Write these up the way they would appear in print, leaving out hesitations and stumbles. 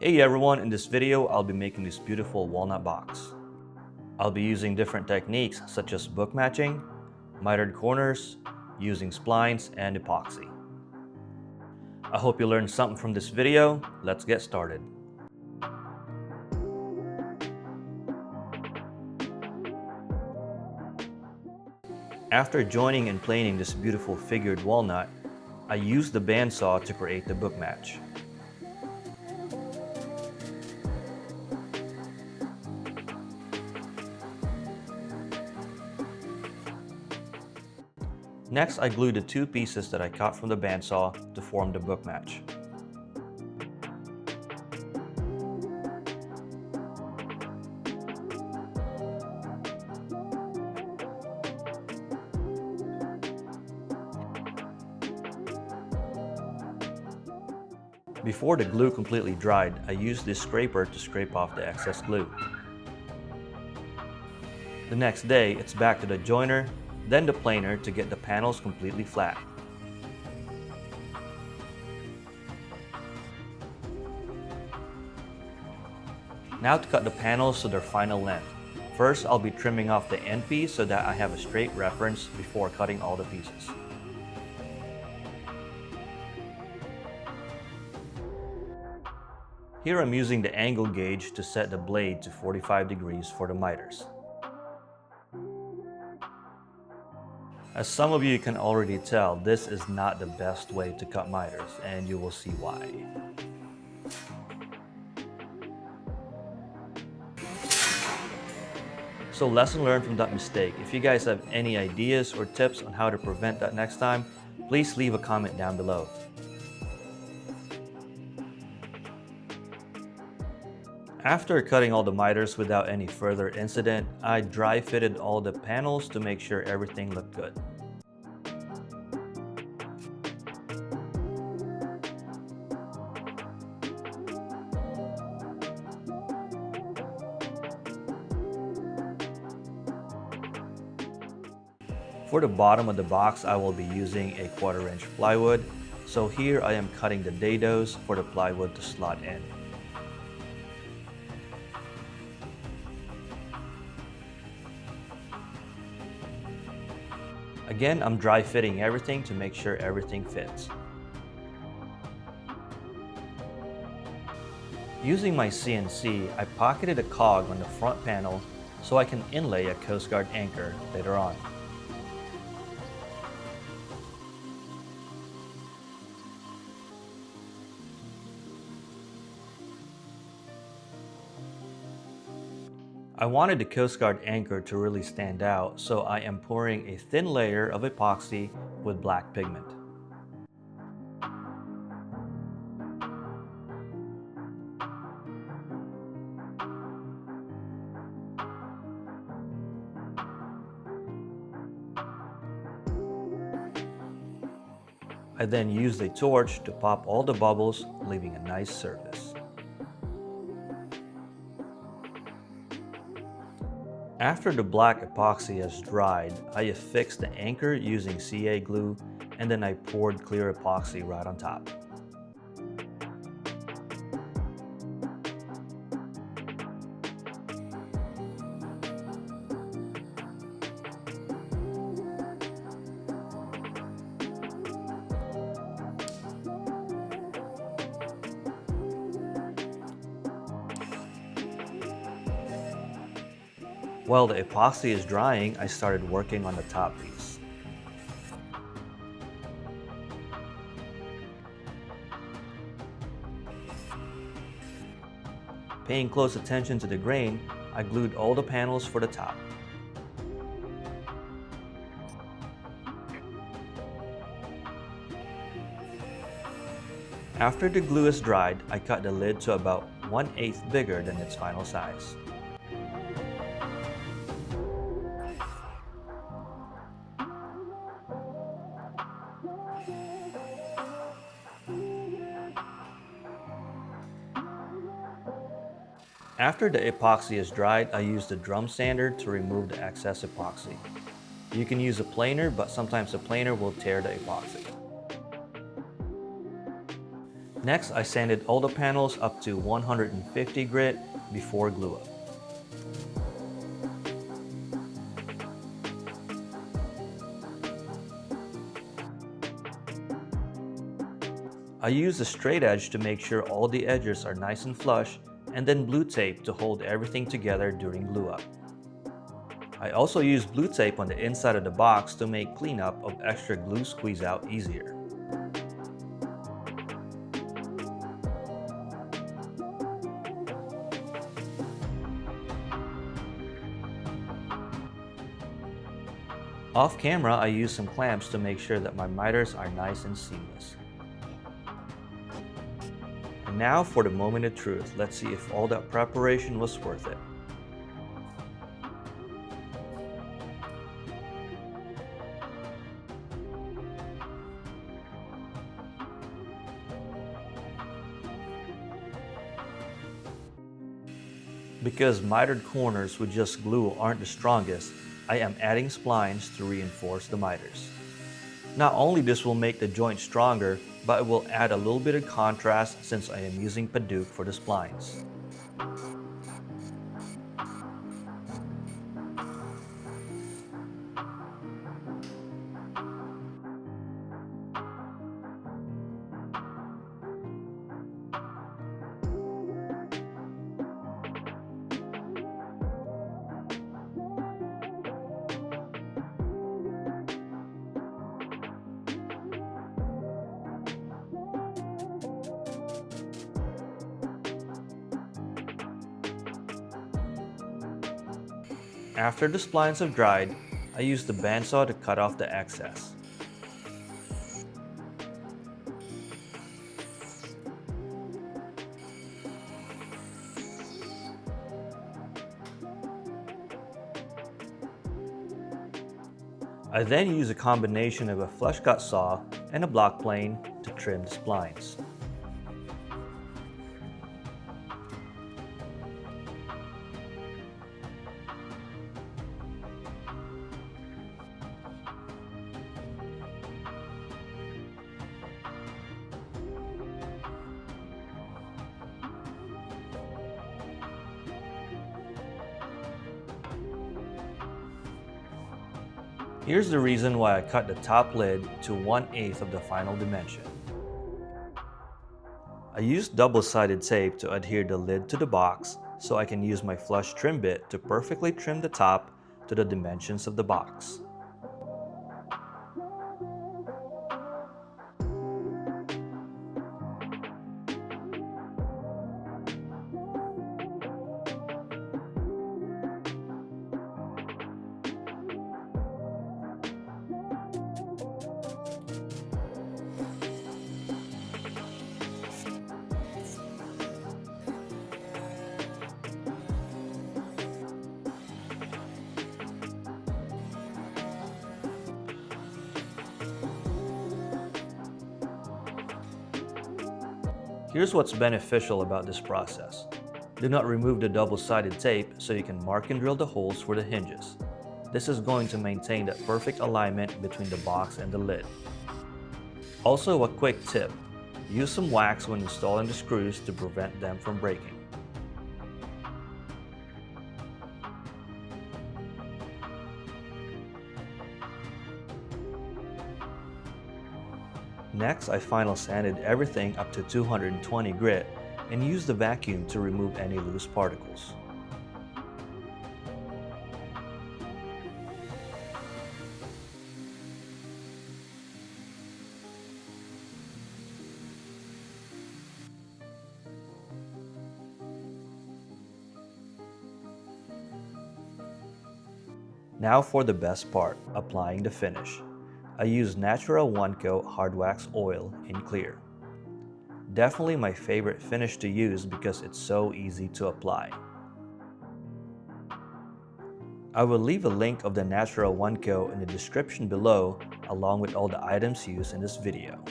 Hey everyone, in this video I'll be making this beautiful walnut box. I'll be using different techniques such as book matching, mitered corners, using splines, and epoxy. I hope you learned something from this video. Let's get started. After joining and planing this beautiful figured walnut, I used the bandsaw to create the book match. Next, I glued the two pieces that I cut from the bandsaw to form the book match. Before the glue completely dried, I used this scraper to scrape off the excess glue. The next day, it's back to the joiner, then the planer to get the panels completely flat. Now to cut the panels to their final length. First, I'll be trimming off the end piece so that I have a straight reference before cutting all the pieces. Here I'm using the angle gauge to set the blade to 45 degrees for the miters. As some of you can already tell, this is not the best way to cut miters, and you will see why. So lesson learned from that mistake. If you guys have any ideas or tips on how to prevent that next time, please leave a comment down below. After cutting all the miters without any further incident, I dry fitted all the panels to make sure everything looked good. For the bottom of the box, I will be using a 1/4 inch plywood. So here I am cutting the dados for the plywood to slot in. Again, I'm dry fitting everything to make sure everything fits. Using my CNC, I pocketed a cog on the front panel so I can inlay a Coast Guard anchor later on. I wanted the Coast Guard anchor to really stand out, so I am pouring a thin layer of epoxy with black pigment. I then used a torch to pop all the bubbles, leaving a nice surface. After the black epoxy has dried, I affixed the anchor using CA glue, and then I poured clear epoxy right on top. While the epoxy is drying, I started working on the top piece. Paying close attention to the grain, I glued all the panels for the top. After the glue is dried, I cut the lid to about 1/8 bigger than its final size. After the epoxy is dried, I use the drum sander to remove the excess epoxy. You can use a planer, but sometimes a planer will tear the epoxy. Next, I sanded all the panels up to 150 grit before glue up. I use a straight edge to make sure all the edges are nice and flush, and then blue tape to hold everything together during glue up. I also use blue tape on the inside of the box to make cleanup of extra glue squeeze out easier. Off camera, I use some clamps to make sure that my miters are nice and seamless. And now for the moment of truth. Let's see if all that preparation was worth it. Because mitered corners with just glue aren't the strongest, I am adding splines to reinforce the miters. Not only this will make the joint stronger, but it will add a little bit of contrast since I am using Paduk for the splines. After the splines have dried, I use the bandsaw to cut off the excess. I then use a combination of a flush cut saw and a block plane to trim the splines. Here's the reason why I cut the top lid to 1/8 of the final dimension. I used double-sided tape to adhere the lid to the box so I can use my flush trim bit to perfectly trim the top to the dimensions of the box. Here's what's beneficial about this process. Do not remove the double-sided tape so you can mark and drill the holes for the hinges. This is going to maintain that perfect alignment between the box and the lid. Also, a quick tip. Use some wax when installing the screws to prevent them from breaking. Next, I final sanded everything up to 220 grit and used the vacuum to remove any loose particles. Now for the best part, applying the finish. I use Natural One Coat Hard Wax Oil in clear. Definitely my favorite finish to use because it's so easy to apply. I will leave a link of the Natural One Coat in the description below along with all the items used in this video.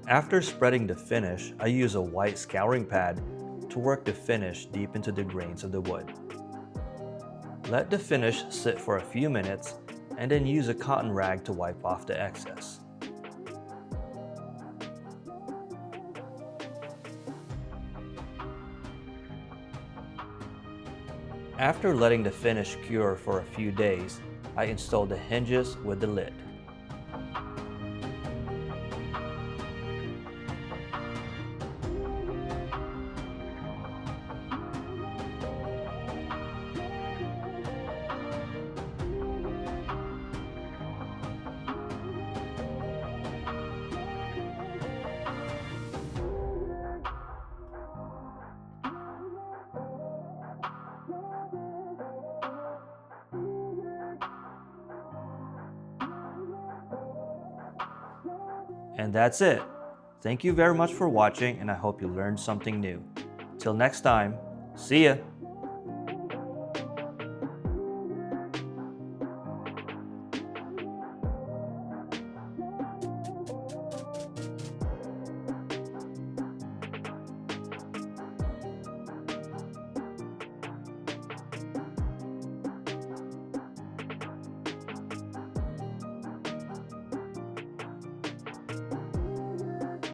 After spreading the finish, I use a white scouring pad to work the finish deep into the grains of the wood. Let the finish sit for a few minutes and then use a cotton rag to wipe off the excess. After letting the finish cure for a few days, I installed the hinges with the lid. And that's it. Thank you very much for watching, and I hope you learned something new. Till next time, see ya!